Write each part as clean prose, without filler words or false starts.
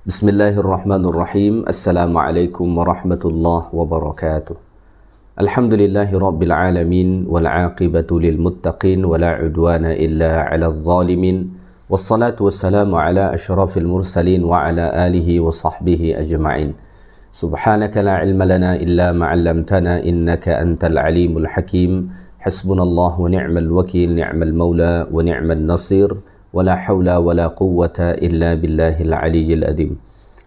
Bismillahirrahmanirrahim. Assalamualaikum warahmatullahi wabarakatuh. Alhamdulillahi rabbil alamin wal aqibatu lil muttaqin wala udwana illa 'alal zalimin. Wassalatu wassalamu ala asyrafil mursalin wa ala alihi wa sahbihi ajma'in. Subhanaka la ilma lana illa ma 'allamtana innaka antal alimul hakim. Hasbunallahu wa ni'mal wakil, ni'mal maula wa ni'mal nasir. Wala haula wala quwwata illa billahil aliyyil azim.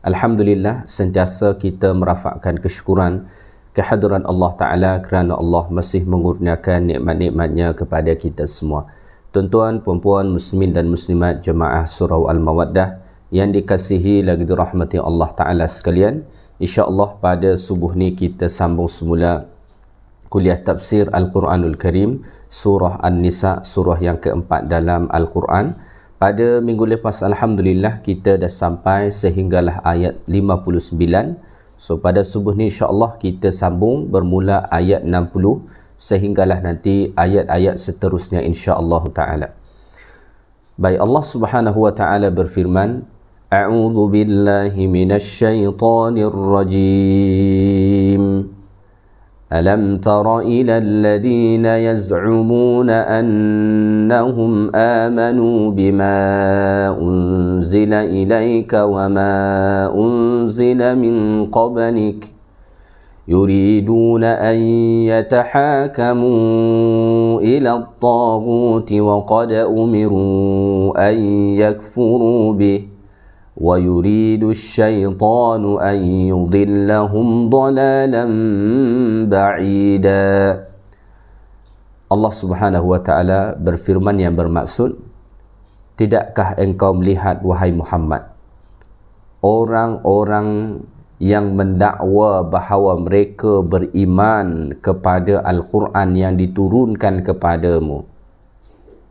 Alhamdulillah, sentiasa kita merafakkan kesyukuran kehadiran Allah Ta'ala kerana Allah masih mengurniakan nikmat-nikmatnya kepada kita semua. Tuan-tuan, puan-puan, muslimin dan muslimat jemaah surau Al-Mawaddah yang dikasihi lagi dirahmati Allah Ta'ala sekalian, insya-Allah pada subuh ni kita sambung semula kuliah tafsir Al-Quranul Karim, surah An-Nisa, surah yang keempat dalam Al-Quran. Pada minggu lepas, alhamdulillah, kita dah sampai sehinggalah ayat 59. So pada subuh ni insya-Allah kita sambung bermula ayat 60 sehinggalah nanti ayat-ayat seterusnya insya-Allah taala. Baik, Allah Subhanahu wa taala berfirman, A'udzu billahi minasy syaithanir rajim. ألم تر إلى الذين يزعمون أنهم آمنوا بما أنزل إليك وما أنزل من قبلك يريدون أن يتحاكموا إلى الطاغوت وقد أمروا أن يكفروا به ويريد الشيطان أن يضلهم ضلالا بعيدا. Allah Subhanahu wa taala berfirman yang bermaksud, tidakkah engkau melihat wahai Muhammad orang-orang yang mendakwa bahawa mereka beriman kepada Al-Quran yang diturunkan kepadamu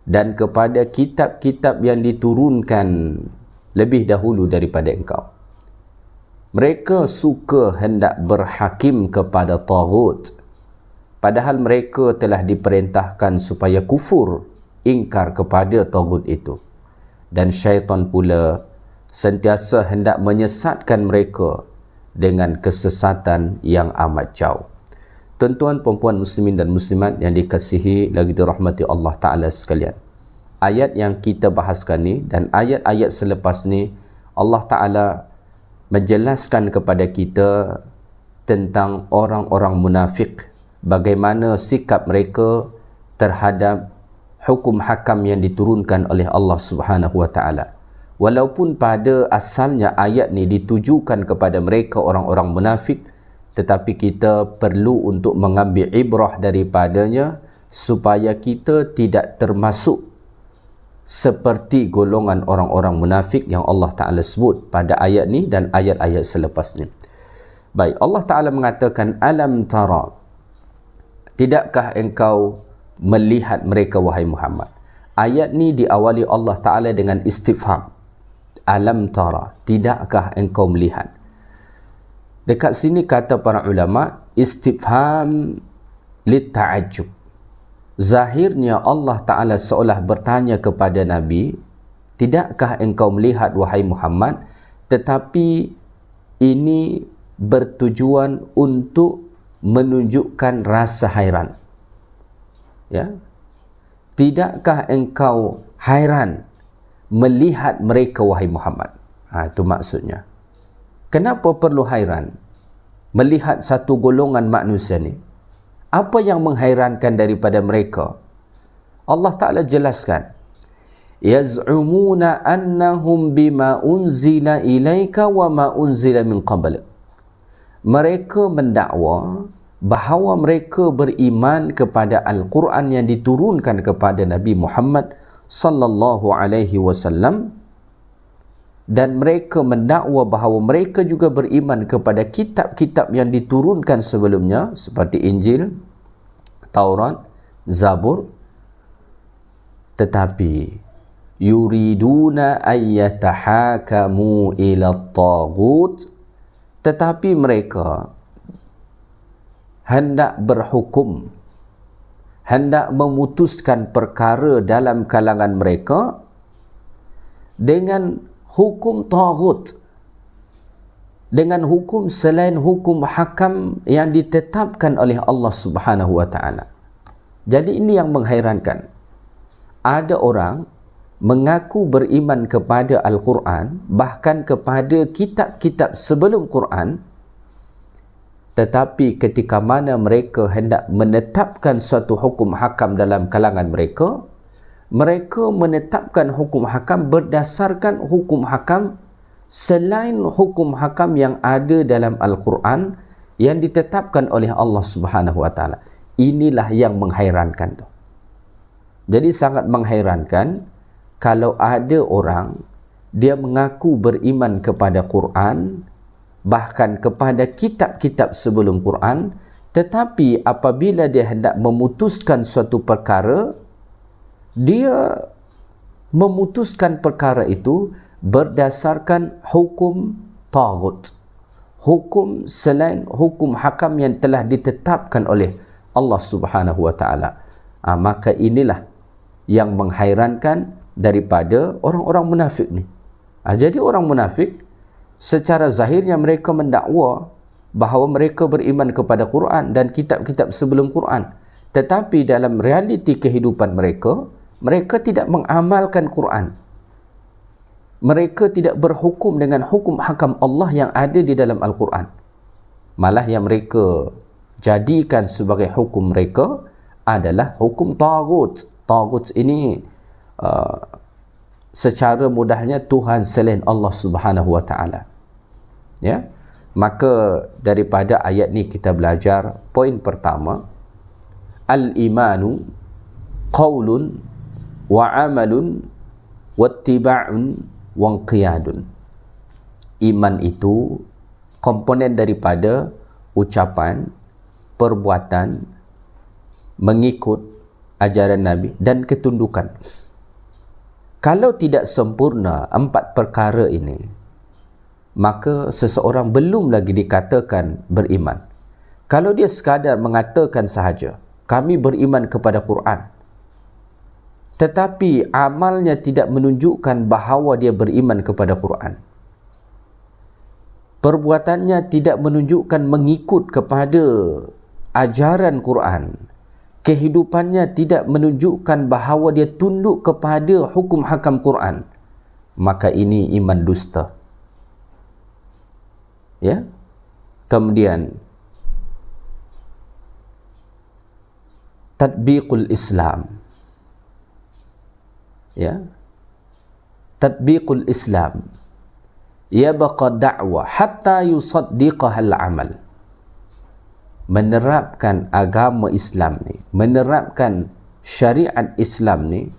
dan kepada kitab-kitab yang diturunkan lebih dahulu daripada engkau. Mereka suka hendak berhakim kepada taghut, padahal mereka telah diperintahkan supaya kufur, ingkar kepada taghut itu. Dan syaitan pula sentiasa hendak menyesatkan mereka dengan kesesatan yang amat jauh. Tuan-tuan, puan-puan, muslimin dan muslimat yang dikasihi lagi dirahmati Allah Ta'ala sekalian, ayat yang kita bahaskan ni dan ayat-ayat selepas ni, Allah Ta'ala menjelaskan kepada kita tentang orang-orang munafik, bagaimana sikap mereka terhadap hukum hakam yang diturunkan oleh Allah Subhanahu wa taala. Walaupun pada asalnya ayat ni ditujukan kepada mereka orang-orang munafik, tetapi kita perlu untuk mengambil ibrah daripadanya supaya kita tidak termasuk seperti golongan orang-orang munafik yang Allah Ta'ala sebut pada ayat ni dan ayat-ayat selepas ni. Baik, Allah Ta'ala mengatakan, Alam tara, tidakkah engkau melihat mereka wahai Muhammad? Ayat ni diawali Allah Ta'ala dengan istifham. Alam tara, tidakkah engkau melihat? Dekat sini kata para ulama, istifham litta'ajjub. Zahirnya Allah Ta'ala seolah bertanya kepada Nabi, tidakkah engkau melihat wahai Muhammad? Tetapi ini bertujuan untuk menunjukkan rasa hairan. Ya? Tidakkah engkau hairan melihat mereka wahai Muhammad? Itu maksudnya. Kenapa perlu hairan melihat satu golongan manusia ni? Apa yang menghairankan daripada mereka? Allah Ta'ala jelaskan, yaz'umuna annahum bima unzila ilaika wa ma unzila min qabl. Mereka mendakwa bahawa mereka beriman kepada Al-Quran yang diturunkan kepada Nabi Muhammad sallallahu alaihi wasallam, dan mereka mendakwa bahawa mereka juga beriman kepada kitab-kitab yang diturunkan sebelumnya seperti Injil, Taurat, Zabur. Tetapi yuriduna ayyatahakamu ila taghut, tetapi mereka hendak berhukum, hendak memutuskan perkara dalam kalangan mereka dengan hukum taghut. dengan hukum selain hukum hakam yang ditetapkan oleh Allah Subhanahu wa taala. Jadi ini yang menghairankan. Ada orang mengaku beriman kepada Al-Quran, bahkan kepada kitab-kitab sebelum Quran, tetapi ketika mana mereka hendak menetapkan suatu hukum hakam dalam kalangan mereka, mereka menetapkan hukum hakam berdasarkan hukum hakam selain hukum hakam yang ada dalam Al-Quran yang ditetapkan oleh Allah Subhanahu wa taala. Inilah yang menghairankan tu. Jadi sangat menghairankan kalau ada orang dia mengaku beriman kepada Quran, bahkan kepada kitab-kitab sebelum Quran, tetapi apabila dia hendak memutuskan suatu perkara, dia memutuskan perkara itu berdasarkan hukum taghut, hukum selain hukum hakam yang telah ditetapkan oleh Allah Subhanahu wa taala. Maka inilah yang menghairankan daripada orang-orang munafik ni. Jadi orang munafik secara zahirnya mereka mendakwa bahawa mereka beriman kepada Quran dan kitab-kitab sebelum Quran, tetapi dalam realiti kehidupan mereka, mereka tidak mengamalkan Quran. Mereka tidak berhukum dengan hukum hakam Allah yang ada di dalam Al-Quran. Malah yang mereka jadikan sebagai hukum mereka adalah hukum taghut. Taghut ini secara mudahnya Tuhan selain Allah Subhanahu wa taala. Ya. Maka daripada ayat ni kita belajar poin pertama, al-imanu qaulun wa amalun wattiba'un wa qiyadun. Iman itu komponen daripada ucapan, perbuatan, mengikut ajaran Nabi dan ketundukan. Kalau tidak sempurna empat perkara ini, maka seseorang belum lagi dikatakan beriman. Kalau dia sekadar mengatakan sahaja, kami beriman kepada Quran, tetapi amalnya tidak menunjukkan bahawa dia beriman kepada Quran, perbuatannya tidak menunjukkan mengikut kepada ajaran Quran, kehidupannya tidak menunjukkan bahawa dia tunduk kepada hukum hakam Quran, maka ini iman dusta. Ya. Kemudian tatbiqul Islam. Ya. Tatbiqul Islam yabqa da'wa hatta yusaddiqaha al-amal. Menerapkan agama Islam ni, menerapkan syariat Islam ni,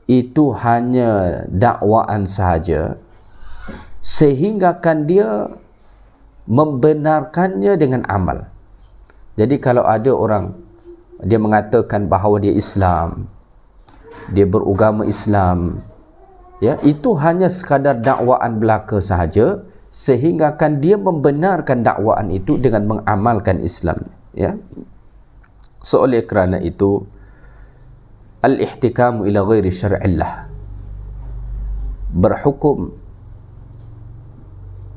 itu hanya dakwaan sahaja sehinggakan dia membenarkannya dengan amal. Jadi kalau ada orang dia mengatakan bahawa dia Islam, dia beragama Islam, ya, itu hanya sekadar dakwaan belaka sahaja sehinggakan dia membenarkan dakwaan itu dengan mengamalkan Islam, ya. So oleh kerana itu al-ihtikamu ila ghairi syar'illah, berhukum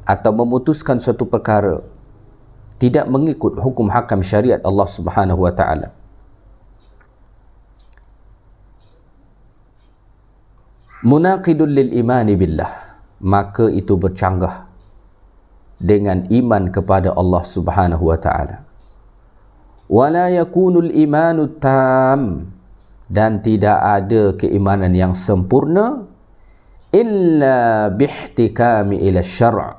atau memutuskan suatu perkara tidak mengikut hukum hakam syariat Allah Subhanahu wa taala, munaqidul lil imani billah, maka itu bercanggah dengan iman kepada Allah Subhanahu wa taala. Wala yakunul imanu tam, dan tidak ada keimanan yang sempurna illa bihtikami ila syara',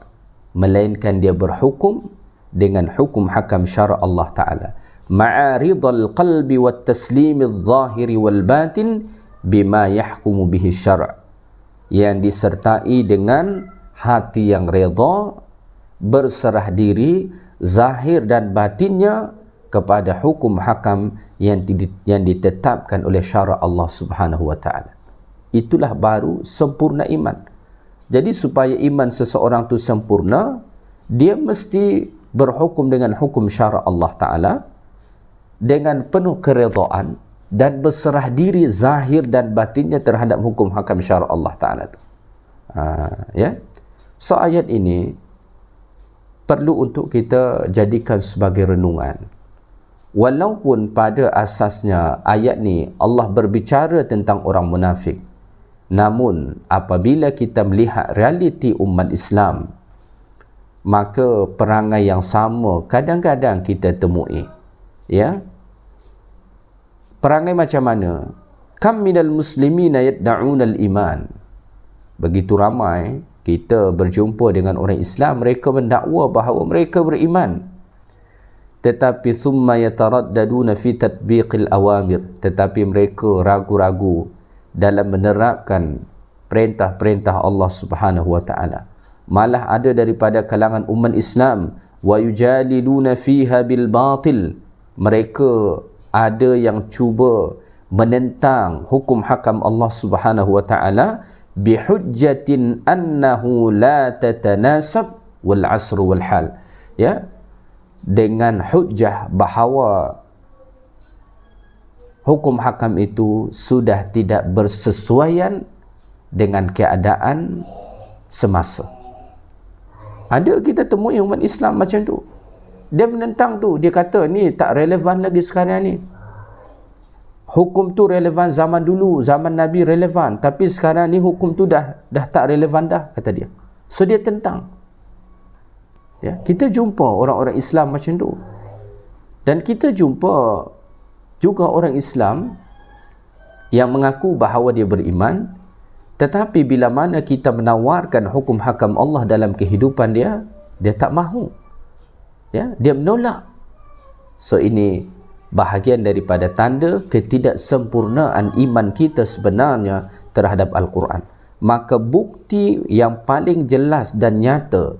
melainkan dia berhukum dengan hukum hakam syara' Allah taala, ma'aridal qalbi wat taslimil zahiri wal batin bima yahkumu bihi syara', yang disertai dengan hati yang redha, berserah diri zahir dan batinnya kepada hukum hakam yang ditetapkan oleh syara' Allah Subhanahu wa taala. Itulah baru sempurna iman. Jadi supaya iman seseorang tu sempurna, dia mesti berhukum dengan hukum syara' Allah taala dengan penuh keredaan dan berserah diri zahir dan batinnya terhadap hukum hakam syara' Allah taala tu. Ya. So ayat ini perlu untuk kita jadikan sebagai renungan. Walaupun pada asasnya ayat ni Allah berbicara tentang orang munafik, namun apabila kita melihat realiti umat Islam, maka perangai yang sama kadang-kadang kita temui. Ya, perangai macam mana? Kam minal muslimina yad'unal iman. Begitu ramai kita berjumpa dengan orang Islam, mereka mendakwa bahawa mereka beriman, tetapi summa yataraddaduna fi tatbiqil awamir, tetapi mereka ragu-ragu dalam menerapkan perintah-perintah Allah Subhanahu wa taala. Malah ada daripada kalangan umat Islam wa yujadiluna fiha bil batil, mereka ada yang cuba menentang hukum hakam Allah Subhanahu wa taala bihujjatin annahu la tatanasab wal asr wal hal, ya, dengan hujjah bahawa hukum hakam itu sudah tidak bersesuaian dengan keadaan semasa. Ada kita temui umat Islam macam tu, dia menentang tu, dia kata ni tak relevan lagi sekarang ni. Hukum tu relevan zaman dulu, zaman Nabi relevan, tapi sekarang ni hukum tu dah tak relevan dah, kata dia. So dia tentang. Ya, kita jumpa orang-orang Islam macam tu. Dan kita jumpa juga orang Islam yang mengaku bahawa dia beriman, tetapi bila mana kita menawarkan hukum hakam Allah dalam kehidupan dia, dia tak mahu. Ya, dia menolak. So ini bahagian daripada tanda ketidaksempurnaan iman kita sebenarnya terhadap Al-Quran. Maka bukti yang paling jelas dan nyata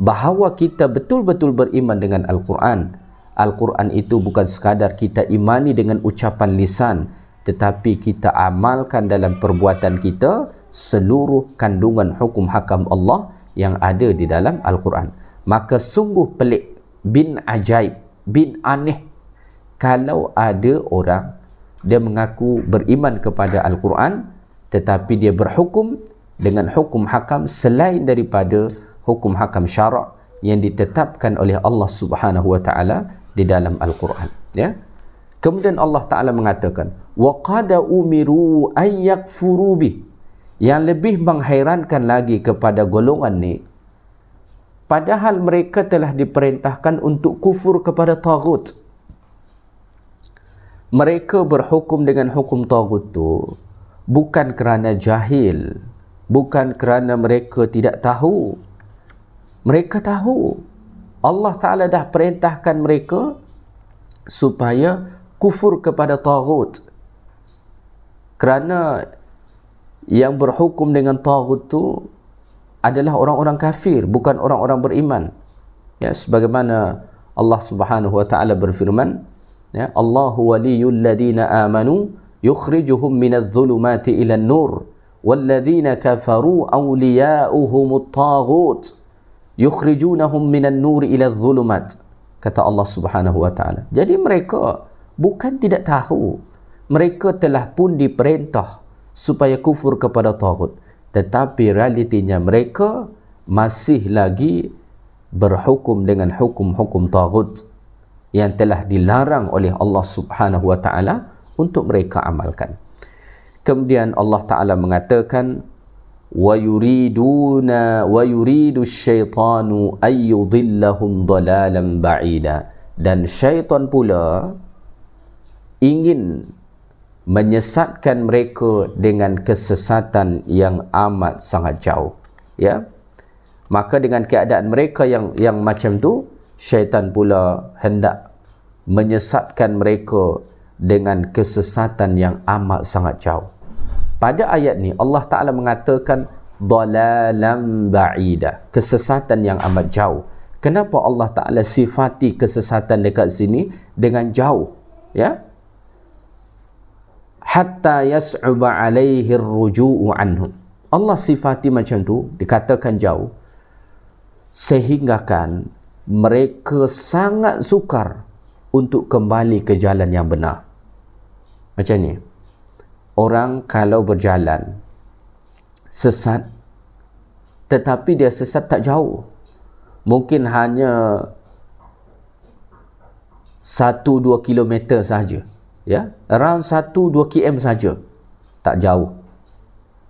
bahawa kita betul-betul beriman dengan Al-Quran, Al-Quran itu bukan sekadar kita imani dengan ucapan lisan, tetapi kita amalkan dalam perbuatan kita seluruh kandungan hukum hakam Allah yang ada di dalam Al-Quran. Maka sungguh pelik, bin ajaib, bin aneh kalau ada orang dia mengaku beriman kepada Al-Quran tetapi dia berhukum dengan hukum hakam selain daripada hukum hakam syarak yang ditetapkan oleh Allah Subhanahu wa taala di dalam Al-Quran, ya. Kemudian Allah Taala mengatakan wa qad umiru ay yakfuru bih. Yang lebih menghairankan lagi kepada golongan ni, padahal mereka telah diperintahkan untuk kufur kepada taghut. Mereka berhukum dengan hukum taghut tu bukan kerana jahil, bukan kerana mereka tidak tahu. Mereka tahu. Allah Ta'ala dah perintahkan mereka supaya kufur kepada taghut. Kerana yang berhukum dengan taghut tu adalah orang-orang kafir, bukan orang-orang beriman. Ya, sebagaimana Allah Subhanahu wa taala berfirman, ya, Allahu waliyul ladina amanu yukhrijuhum minadh dhulumati ilan nur walladzina kafaru awliya'uhumut taghut yukhrijunahum minan nur ila dhulumat, kata Allah Subhanahu wa taala. Jadi mereka bukan tidak tahu, mereka telah pun diperintah supaya kufur kepada taghut, tetapi realitinya mereka masih lagi berhukum dengan hukum-hukum taghut yang telah dilarang oleh Allah Subhanahu wa taala untuk mereka amalkan. Kemudian Allah Taala mengatakan wa yuridu syaitanu ay yudillahum dalalan ba'ida, dan syaitan pula ingin menyesatkan mereka dengan kesesatan yang amat sangat jauh, ya. Maka dengan keadaan mereka yang macam tu, syaitan pula hendak menyesatkan mereka dengan kesesatan yang amat sangat jauh. Pada ayat ni Allah Ta'ala mengatakan dalalan ba'ida, kesesatan yang amat jauh. Kenapa Allah Ta'ala sifati kesesatan dekat sini dengan jauh, ya? Hatta yas'uba alaihi ar-ruju'u anhum. Allah sifati macam tu, dikatakan jauh, sehinggakan mereka sangat sukar untuk kembali ke jalan yang benar. Macam ni, orang kalau berjalan sesat tetapi dia sesat tak jauh, mungkin hanya 1-2 kilometer saja, ya, around 1-2 km saja, tak jauh.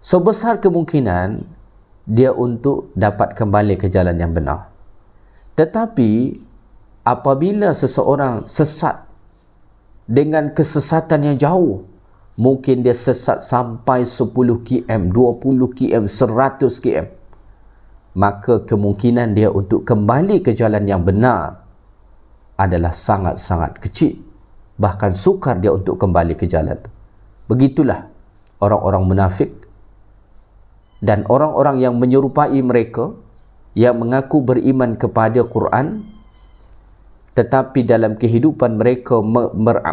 So besar kemungkinan dia untuk dapat kembali ke jalan yang benar. Tetapi apabila seseorang sesat dengan kesesatan yang jauh, mungkin dia sesat sampai 10 km, 20 km, 100 km, maka kemungkinan dia untuk kembali ke jalan yang benar adalah sangat-sangat kecil. Bahkan sukar dia untuk kembali ke jalan. Begitulah orang-orang munafik dan orang-orang yang menyerupai mereka, yang mengaku beriman kepada Quran, tetapi dalam kehidupan mereka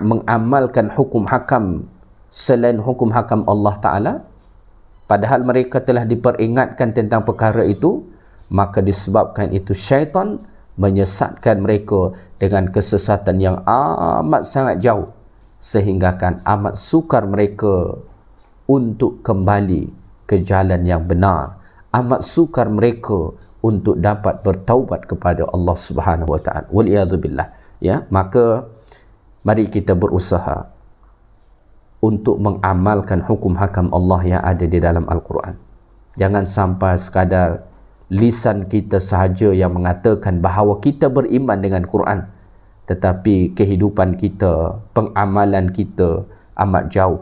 mengamalkan hukum hakam selain hukum hakam Allah Ta'ala, padahal mereka telah diperingatkan tentang perkara itu. Maka disebabkan itu syaitan menyesatkan mereka dengan kesesatan yang amat sangat jauh, sehinggakan amat sukar mereka untuk kembali ke jalan yang benar, amat sukar mereka untuk dapat bertaubat kepada Allah Subhanahu wa taala. Waliyadzubillah. Ya, maka mari kita berusaha untuk mengamalkan hukum hakam Allah yang ada di dalam Al-Quran. Jangan sampai sekadar lisan kita sahaja yang mengatakan bahawa kita beriman dengan Quran, tetapi kehidupan kita, pengamalan kita amat jauh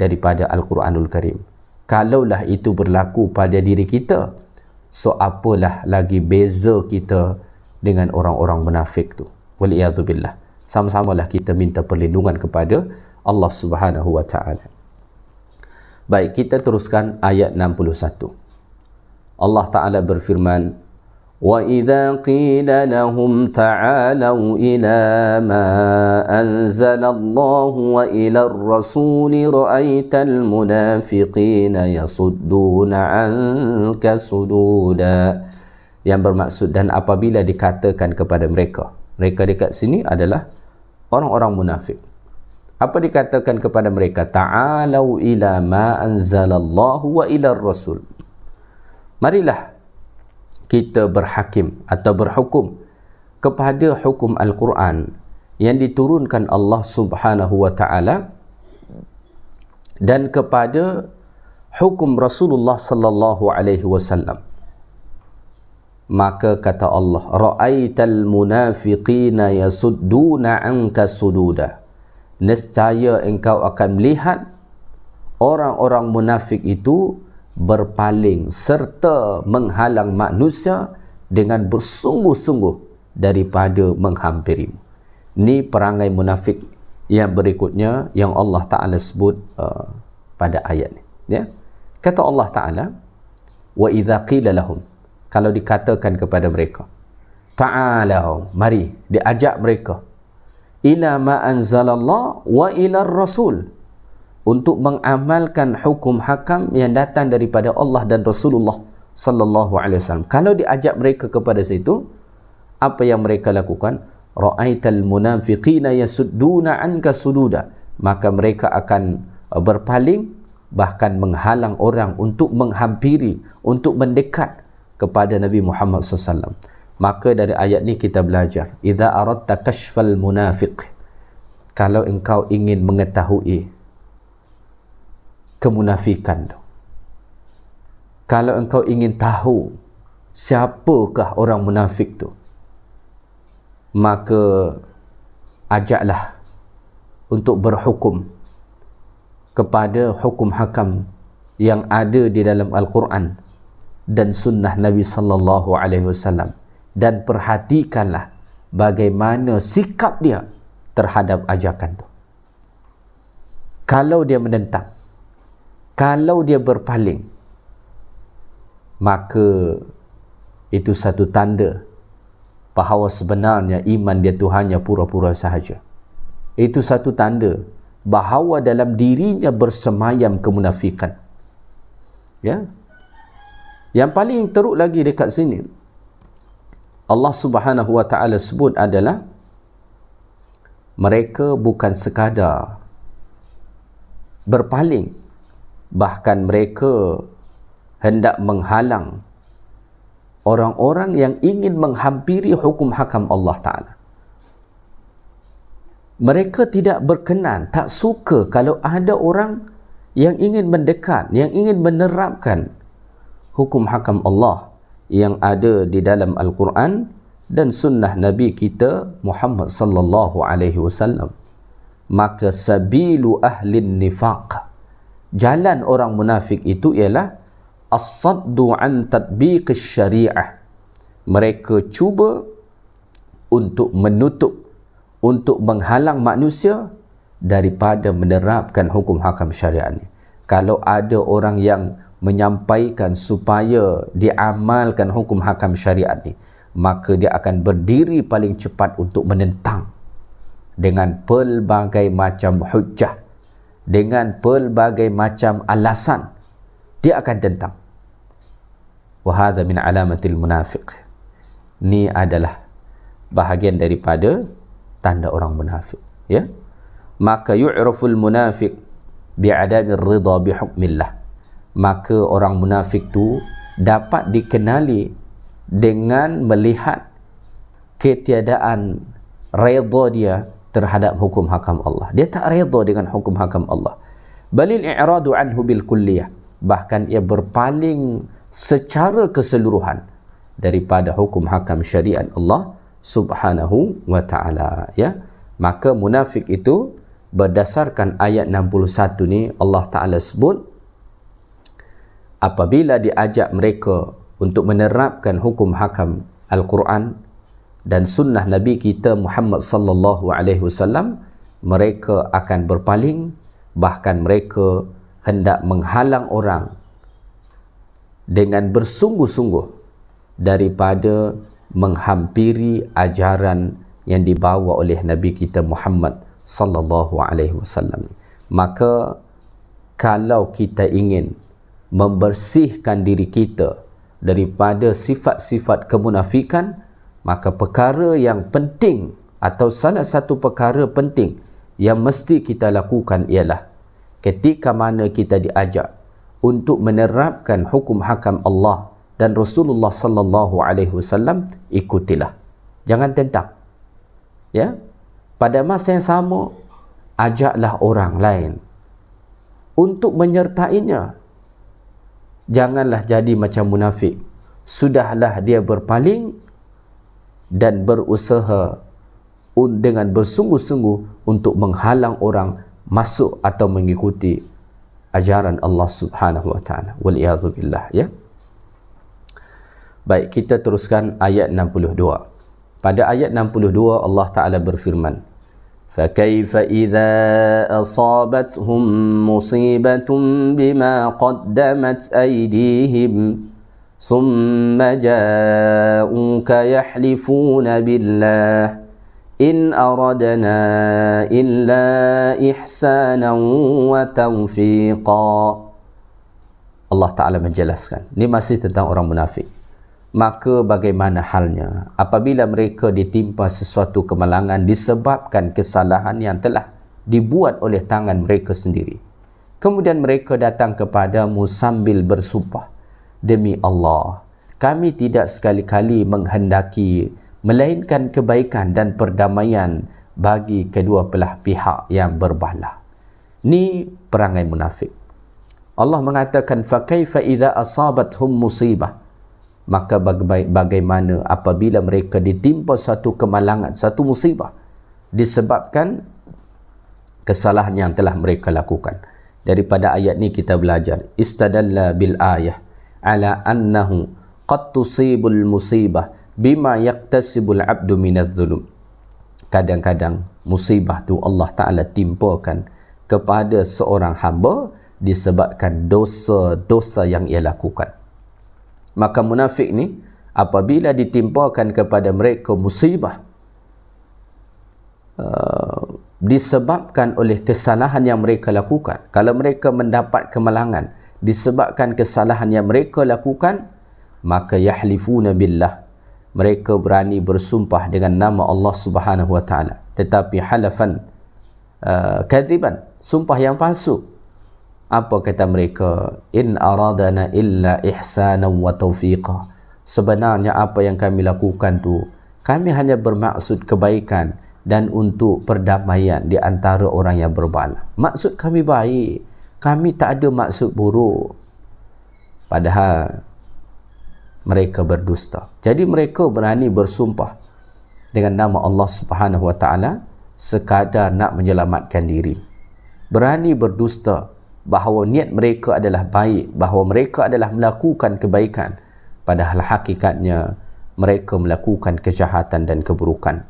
daripada Al-Quranul Karim. Kalaulah itu berlaku pada diri kita, so apalah lagi beza kita dengan orang-orang munafik tu. Waliyadzubillah. Sama-samalah kita minta perlindungan kepada Allah Subhanahu wa taala. Baik, kita teruskan ayat 61. Allah Taala berfirman, "Wa idza qila lahum ta'alu ila ma anzala Allah wa ila ar-rasul ra'aital munafiqina yasudduna 'anka sududa." Yang bermaksud, dan apabila dikatakan kepada mereka, mereka dekat sini adalah orang-orang munafik. Apa dikatakan kepada mereka? Ta'alu ila ma anzalallahu wa ila ar-rasul. Marilah kita berhakim atau berhukum kepada hukum Al-Quran yang diturunkan Allah Subhanahu wa taala dan kepada hukum Rasulullah sallallahu alaihi wasallam. Maka kata Allah, ra'aital munafiqina yasudduna 'anka sududa. Nescaya engkau akan melihat orang-orang munafik itu berpaling serta menghalang manusia dengan bersungguh-sungguh daripada menghampirimu. Ini perangai munafik yang berikutnya yang Allah Ta'ala sebut pada ayat ini. Ya? Kata Allah Ta'ala, wa idza qila lahum, kalau dikatakan kepada mereka, ta'alau, mari, diajak mereka, ila ma anzalallah wa ila rasul, untuk mengamalkan hukum hakam yang datang daripada Allah dan Rasulullah sallallahu alaihi wasallam. Kalau diajak mereka kepada situ, apa yang mereka lakukan? Ra'aital munafiqina yasudduna 'anka sududa. Maka mereka akan berpaling, bahkan menghalang orang untuk menghampiri, untuk mendekat kepada Nabi Muhammad SAW. Maka dari ayat ni kita belajar, idza aradta kashfal munafiq, kalau engkau ingin mengetahui kemunafikan tu, kalau engkau ingin tahu siapakah orang munafik tu, maka ajaklah untuk berhukum kepada hukum hakam yang ada di dalam Al-Quran dan sunnah Nabi sallallahu alaihi wasallam, dan perhatikanlah bagaimana sikap dia terhadap ajakan tu. Kalau dia menentang, kalau dia berpaling, maka itu satu tanda bahawa sebenarnya iman dia tu hanya pura-pura sahaja. Itu satu tanda bahawa dalam dirinya bersemayam kemunafikan. Ya. Yang paling teruk lagi dekat sini, Allah Subhanahu wa taala sebut adalah mereka bukan sekadar berpaling, bahkan mereka hendak menghalang orang-orang yang ingin menghampiri hukum hakam Allah Ta'ala. Mereka tidak berkenan, tak suka kalau ada orang yang ingin mendekat, yang ingin menerapkan hukum hakam Allah yang ada di dalam Al-Quran dan sunnah Nabi kita Muhammad sallallahu alaihi wasallam. Maka sabilu ahlin nifaq, jalan orang munafik itu ialah as-saddu an tatbiqis syariah. Mereka cuba untuk menutup, untuk menghalang manusia daripada menerapkan hukum hakam syariat ni. Kalau ada orang yang menyampaikan supaya diamalkan hukum hakam syariat ni, maka dia akan berdiri paling cepat untuk menentang dengan pelbagai macam hujjah, dengan pelbagai macam alasan. Dia akan tentang. Wa hadha min alamatil munafiq. Ni adalah bahagian daripada tanda orang munafik, ya. Maka yu'raful munafiq bi'adamir ridha bihukmillah. Maka orang munafik tu dapat dikenali dengan melihat ketiadaan redha dia terhadap hukum hakam Allah. Dia tak redha dengan hukum hakam Allah. Balil i'radu anhu bil kulliyah. Bahkan ia berpaling secara keseluruhan daripada hukum hakam syariat Allah Subhanahu wa ta'ala, ya. Maka munafik itu berdasarkan ayat 61 ni Allah Ta'ala sebut, apabila diajak mereka untuk menerapkan hukum hakam Al-Quran dan sunnah Nabi kita Muhammad sallallahu alaihi wasallam, mereka akan berpaling, bahkan mereka hendak menghalang orang dengan bersungguh-sungguh daripada menghampiri ajaran yang dibawa oleh Nabi kita Muhammad sallallahu alaihi wasallam. Maka kalau kita ingin membersihkan diri kita daripada sifat-sifat kemunafikan, maka perkara yang penting atau salah satu perkara penting yang mesti kita lakukan ialah ketika mana kita diajak untuk menerapkan hukum hakam Allah dan Rasulullah sallallahu alaihi wasallam, ikutilah, jangan tentang, ya. Pada masa yang sama, ajaklah orang lain untuk menyertainya. Janganlah jadi macam munafik, sudahlah dia berpaling dan berusaha dengan bersungguh-sungguh untuk menghalang orang masuk atau mengikuti ajaran Allah Subhanahu wa ta'ala. Wal iyadzu billah, ya. Baik, kita teruskan ayat 62. Pada ayat 62 Allah Ta'ala berfirman, فَكَيْفَ إِذَا أَصَابَتْهُمْ مُصِيبَةٌ بِمَا قَدَّمَتْ أَيْدِيهِمْ ثُمَّ جَاءُوكَ يَحْلِفُونَ بِاللَّهِ إِنْ أَرَدْنَا إِلَّا إِحْسَانًا وَتَوْفِيقًا. Allah Ta'ala menjelaskan, ini masih tentang orang munafik. Maka bagaimana halnya apabila mereka ditimpa sesuatu kemalangan disebabkan kesalahan yang telah dibuat oleh tangan mereka sendiri. Kemudian mereka datang kepadamu sambil bersumpah, demi Allah, kami tidak sekali-kali menghendaki melainkan kebaikan dan perdamaian bagi kedua belah pihak yang berbala. Ni perangai munafik. Allah mengatakan, فَكَيْفَ إِذَا أَصَابَتْهُمْ مُصِيبَةٌ. Maka bagaimana apabila mereka ditimpa satu kemalangan, satu musibah disebabkan kesalahan yang telah mereka lakukan. Daripada ayat ni kita belajar, istadalla bil ayah ala annahu qad tusibul musibah bima yaktasibul abdu minadz zulum. Kadang-kadang musibah tu Allah Ta'ala timpakan kepada seorang hamba disebabkan dosa-dosa yang ia lakukan. Maka munafik ni apabila ditimpakan kepada mereka musibah disebabkan oleh kesalahan yang mereka lakukan, kalau mereka mendapat kemalangan disebabkan kesalahan yang mereka lakukan, maka yahlifuna billah, mereka berani bersumpah dengan nama Allah Subhanahu wa ta'ala, tetapi halafan kadhiban, sumpah yang palsu. Apa kata mereka? In aradana illa ihsanan wa taufiqa. sebenarnya apa yang kami lakukan tu, kami hanya bermaksud kebaikan dan untuk perdamaian di antara orang yang berbala. Maksud kami baik, kami tak ada maksud buruk. Padahal mereka berdusta. Jadi mereka berani bersumpah dengan nama Allah Subhanahu Wa Taala sekadar nak menyelamatkan diri. Berani berdusta bahawa niat mereka adalah baik, bahawa mereka adalah melakukan kebaikan, padahal hakikatnya mereka melakukan kejahatan dan keburukan.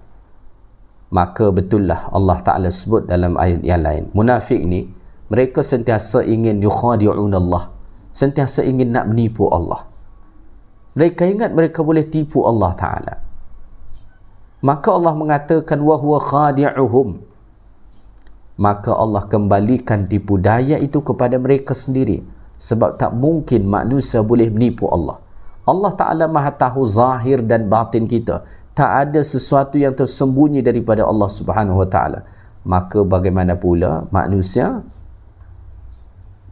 Maka betullah Allah Ta'ala sebut dalam ayat yang lain, munafik ni mereka sentiasa ingin yukhadi'un Allah, sentiasa ingin nak menipu Allah. Mereka ingat mereka boleh tipu Allah Ta'ala. Maka Allah mengatakan wa huwa khadi'uhum, maka Allah kembalikan tipu daya itu kepada mereka sendiri, sebab tak mungkin manusia boleh menipu Allah. Allah Ta'ala maha tahu zahir dan batin kita. Tak ada sesuatu yang tersembunyi daripada Allah Subhanahu Wa Ta'ala. Maka bagaimana pula manusia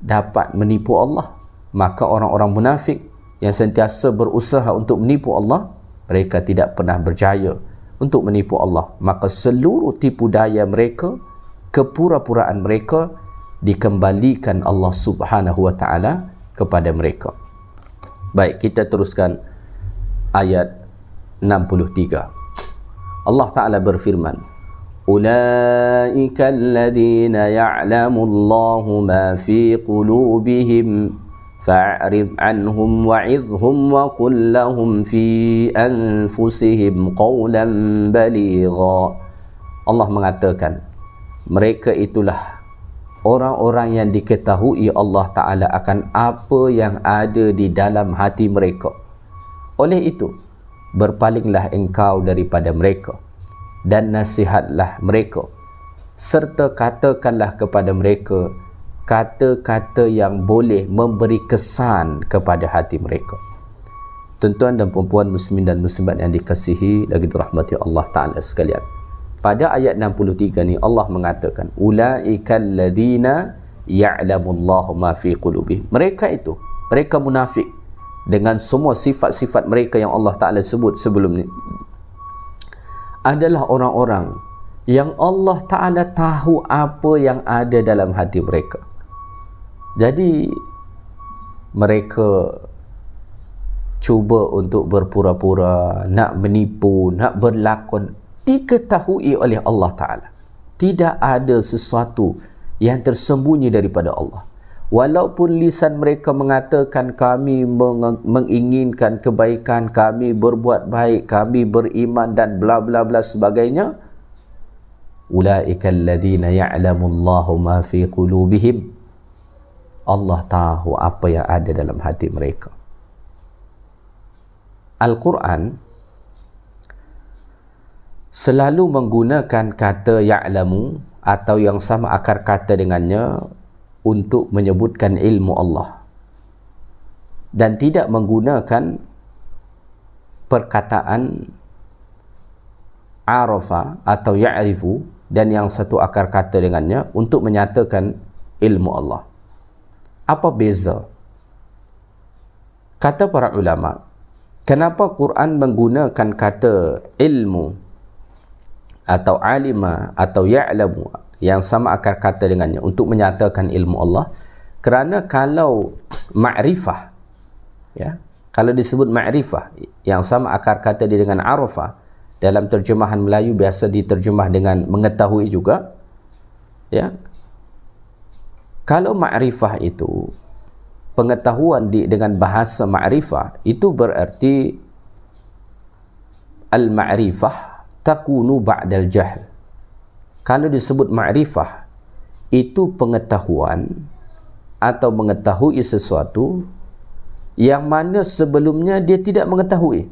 dapat menipu Allah? Maka orang-orang munafik yang sentiasa berusaha untuk menipu Allah, mereka tidak pernah berjaya untuk menipu Allah. Maka seluruh tipu daya mereka, kepura-puraan mereka, dikembalikan Allah Subhanahu Wa Ta'ala kepada mereka. Baik, kita teruskan ayat 63. Allah Ta'ala berfirman, Ulaika alladhina ya'lamu Allahu ma fi qulubihim fa'rid anhum wa'idhum wa qul lahum fi anfusihim qawlan baligha. Allah mengatakan, mereka itulah orang-orang yang diketahui Allah Ta'ala akan apa yang ada di dalam hati mereka. Oleh itu, berpalinglah engkau daripada mereka dan nasihatlah mereka, serta katakanlah kepada mereka kata-kata yang boleh memberi kesan kepada hati mereka. Tuan-tuan dan puan-puan muslimin dan muslimat yang dikasihi lagi dirahmati Allah Ta'ala sekalian, pada ayat 63 ni Allah mengatakan ulaikal ladzina ya'lamullahu ma fi qulubihim. Mereka itu, mereka munafik dengan semua sifat-sifat mereka yang Allah Ta'ala sebut sebelum ni, adalah orang-orang yang Allah Ta'ala tahu apa yang ada dalam hati mereka. Jadi mereka cuba untuk berpura-pura, nak menipu, nak berlakon, diketahui oleh Allah Ta'ala. Tidak ada sesuatu yang tersembunyi daripada Allah. Walaupun lisan mereka mengatakan kami menginginkan kebaikan, kami berbuat baik, kami beriman dan bla bla bla sebagainya, ulaikal ladzina ya'lamu Allahu ma fi qulubihim. Allah tahu apa yang ada dalam hati mereka. Al-Quran selalu menggunakan kata ya'lamu atau yang sama akar kata dengannya untuk menyebutkan ilmu Allah, dan tidak menggunakan perkataan arafa atau ya'rifu dan yang satu akar kata dengannya untuk menyatakan ilmu Allah. Apa beza? Kata para ulama, kenapa Quran menggunakan kata ilmu atau alima atau ya'lamu yang sama akar kata dengannya untuk menyatakan ilmu Allah? Kerana kalau ma'rifah, ya, kalau disebut ma'rifah yang sama akar kata dia dengan arafah, dalam terjemahan Melayu biasa diterjemah dengan mengetahui juga, ya. Kalau ma'rifah itu pengetahuan dengan bahasa ma'rifah, itu berarti al-ma'rifah takunu ba'dal jahl. Kalau disebut ma'rifah, itu pengetahuan atau mengetahui sesuatu yang mana sebelumnya dia tidak mengetahui.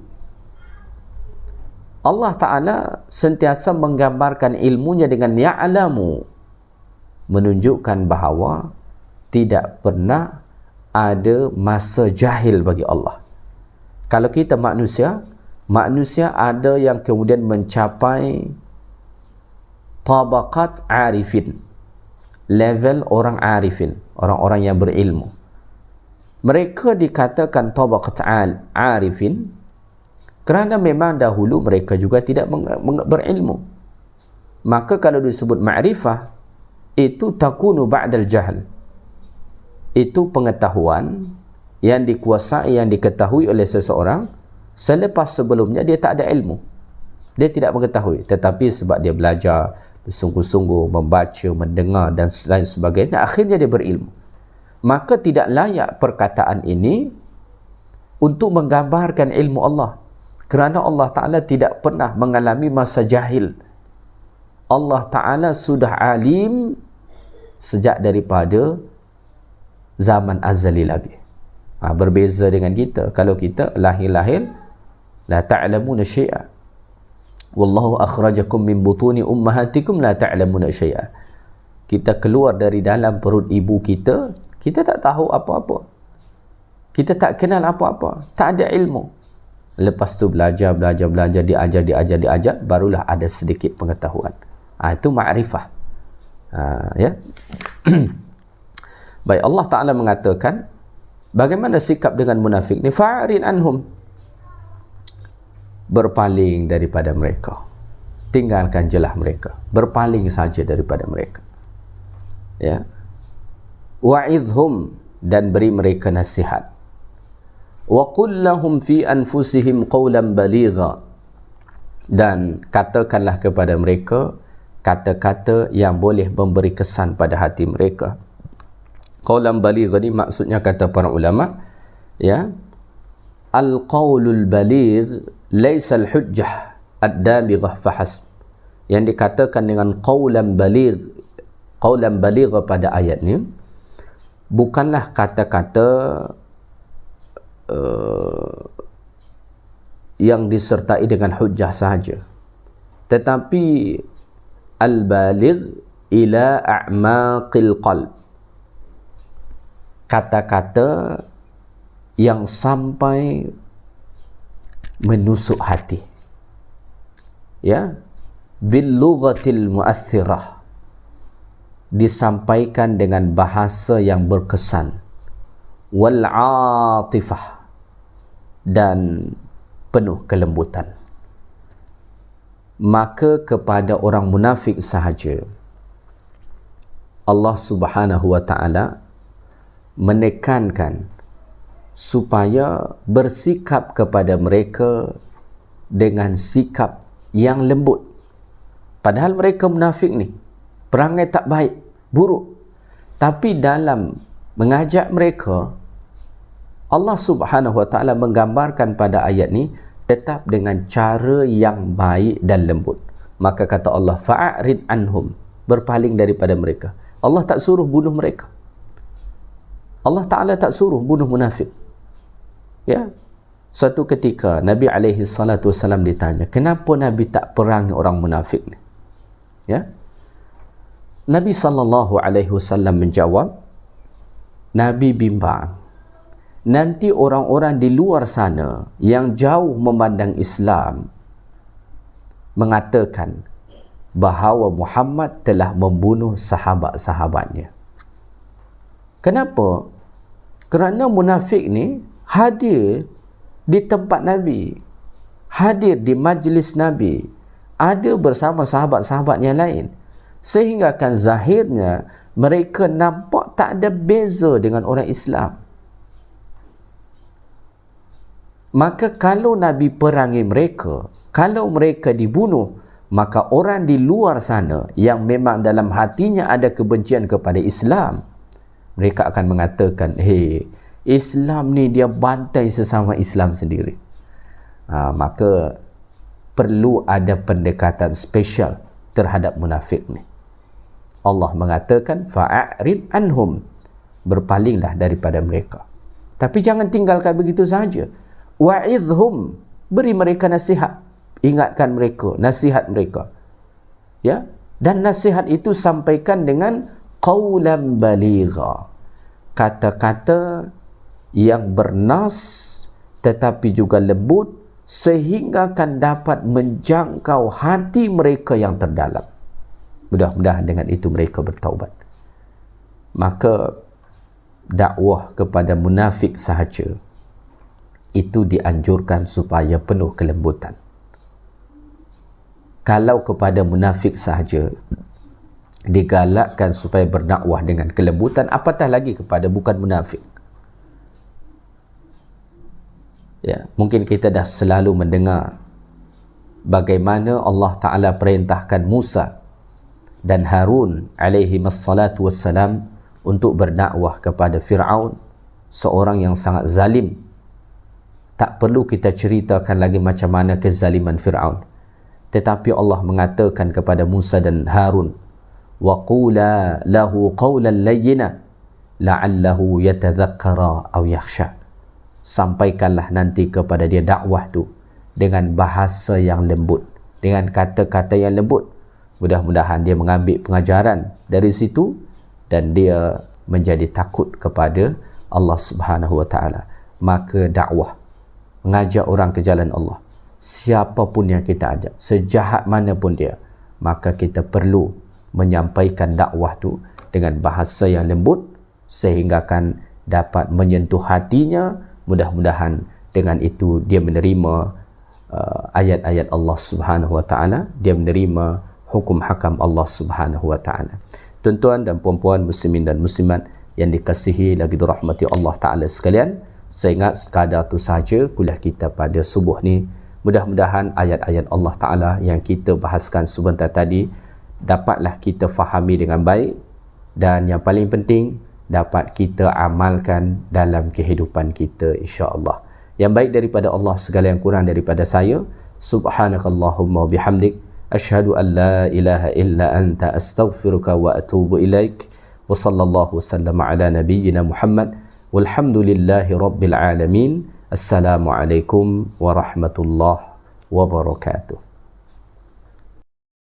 Allah Ta'ala sentiasa menggambarkan ilmunya dengan ya'lamu, menunjukkan bahawa tidak pernah ada masa jahil bagi Allah. Kalau kita manusia ada yang kemudian mencapai tabaqat arifin, level orang arifin, orang-orang yang berilmu. Mereka dikatakan tabaqat arifin Kerana memang dahulu mereka juga tidak berilmu. Maka kalau disebut ma'rifah, itu takunu ba'dal jahl. Itu pengetahuan yang dikuasai, yang diketahui oleh seseorang selepas sebelumnya dia tak ada ilmu. Dia tidak mengetahui. Tetapi sebab dia belajar bersungguh-sungguh, membaca, mendengar dan lain sebagainya, akhirnya dia berilmu. Maka tidak layak perkataan ini untuk menggambarkan ilmu Allah. Kerana Allah Ta'ala tidak pernah mengalami masa jahil. Allah Ta'ala sudah alim sejak daripada zaman azali lagi. Berbeza dengan kita. Kalau kita lahir-lahir, la ta'lamuna syai'a. Wallahu akhrajakum min butuni ummahatikum la ta'lamuna syai'a. Kita keluar dari dalam perut ibu kita, kita tak tahu apa-apa. Kita tak kenal apa-apa. Tak ada ilmu. Lepas tu belajar, diajar, barulah ada sedikit pengetahuan. Itu ma'rifah. Ya. Baik, Allah Ta'ala mengatakan, bagaimana sikap dengan munafik ni? Fa'arin anhum. Berpaling daripada mereka. Tinggalkan jelah mereka. Berpaling saja daripada mereka. Ya. Wa'idhum, dan beri mereka nasihat. Wa qul lahum fi anfusihim qawlan baligha, dan katakanlah kepada mereka kata-kata yang boleh memberi kesan pada hati mereka. Qawlan baligha ni maksudnya, kata para ulama, ya, al-qawlul baligh laysa al-hujjah ad-damighah fahasb. Yang dikatakan dengan qawlan baligha pada ayat ni bukanlah kata-kata yang disertai dengan hujjah sahaja, tetapi al-baligh ila a'maqil qalb, kata-kata yang sampai menusuk hati, ya, bil lughatil mu'athirah, disampaikan dengan bahasa yang berkesan, wal 'atifah, dan penuh kelembutan. Maka kepada orang munafik sahaja Allah Subhanahu wa Ta'ala menekankan supaya bersikap kepada mereka dengan sikap yang lembut. Padahal mereka munafik ni perangai tak baik, buruk, tapi dalam mengajak mereka, Allah Subhanahu wa Ta'ala menggambarkan pada ayat ni tetap dengan cara yang baik dan lembut. Maka kata Allah, fa'arid anhum, berpaling daripada mereka. Allah tak suruh bunuh mereka. Allah Ta'ala tak suruh bunuh munafik. Ya. Suatu ketika Nabi SAW ditanya, kenapa Nabi tak perangi orang munafik ni? Ya. Nabi SAW menjawab, Nabi bimbang, nanti orang-orang di luar sana yang jauh memandang Islam mengatakan bahawa Muhammad telah membunuh sahabat-sahabatnya. Kenapa? Kerana munafik ni hadir di tempat Nabi, hadir di majlis Nabi, ada bersama sahabat-sahabat yang lain, sehingga kan zahirnya mereka nampak tak ada beza dengan orang Islam. Maka kalau Nabi perangi mereka, kalau mereka dibunuh, maka orang di luar sana yang memang dalam hatinya ada kebencian kepada Islam, mereka akan mengatakan, hey, Islam ni dia bantai sesama Islam sendiri. Maka perlu ada pendekatan spesial terhadap munafik ni. Allah mengatakan, fa'arid anhum, berpalinglah daripada mereka. Tapi jangan tinggalkan begitu sahaja. Wa'idhum, beri mereka nasihat, ingatkan mereka, nasihat mereka, ya, dan nasihat itu sampaikan dengan qawlan baligha, kata-kata yang bernas tetapi juga lembut, sehingga akan dapat menjangkau hati mereka yang terdalam. Mudah-mudahan dengan itu mereka bertaubat. Maka dakwah kepada munafik sahaja itu dianjurkan supaya penuh kelembutan. Kalau kepada munafik sahaja digalakkan supaya berdakwah dengan kelembutan, apatah lagi kepada bukan munafik. Ya, mungkin kita dah selalu mendengar bagaimana Allah Ta'ala perintahkan Musa dan Harun alaihi wassalatu wassalam untuk berdakwah kepada Fir'aun, seorang yang sangat zalim. Tak perlu kita ceritakan lagi macam mana kezaliman Fir'aun. Tetapi Allah mengatakan kepada Musa dan Harun, وَقُولَا لَهُ قَوْلًا لَيِّنًا لَعَلَّهُ يَتَذَكَّرَ أَوْ يَخْشَى. Sampaikanlah nanti kepada dia dakwah tu dengan bahasa yang lembut, dengan kata-kata yang lembut. Mudah-mudahan dia mengambil pengajaran dari situ dan dia menjadi takut kepada Allah Subhanahu wa taala. Maka dakwah, mengajak orang ke jalan Allah, siapapun yang kita ajak, sejahat mana pun dia, maka kita perlu menyampaikan dakwah tu dengan bahasa yang lembut sehingga akan dapat menyentuh hatinya. Mudah-mudahan dengan itu dia menerima ayat-ayat Allah Subhanahu wa taala, dia menerima hukum hakam Allah Subhanahu wa taala. Tuan-tuan dan puan-puan muslimin dan muslimat yang dikasihi lagi dirahmati Allah taala sekalian, saya ingat sekadar tu sahaja kuliah kita pada subuh ni. Mudah-mudahan ayat-ayat Allah Ta'ala yang kita bahaskan sebentar tadi dapatlah kita fahami dengan baik, dan yang paling penting dapat kita amalkan dalam kehidupan kita, insya-Allah. Yang baik daripada Allah, segala yang kurang daripada saya. Subhanakallahumma bihamdik, asyhadu an la ilaha illa anta, astaghfiruka wa atubu ilaik. Wa sallallahu wasallama ala nabiyyina Muhammad walhamdulillahi rabbil alamin. Assalamualaikum warahmatullahi wabarakatuh.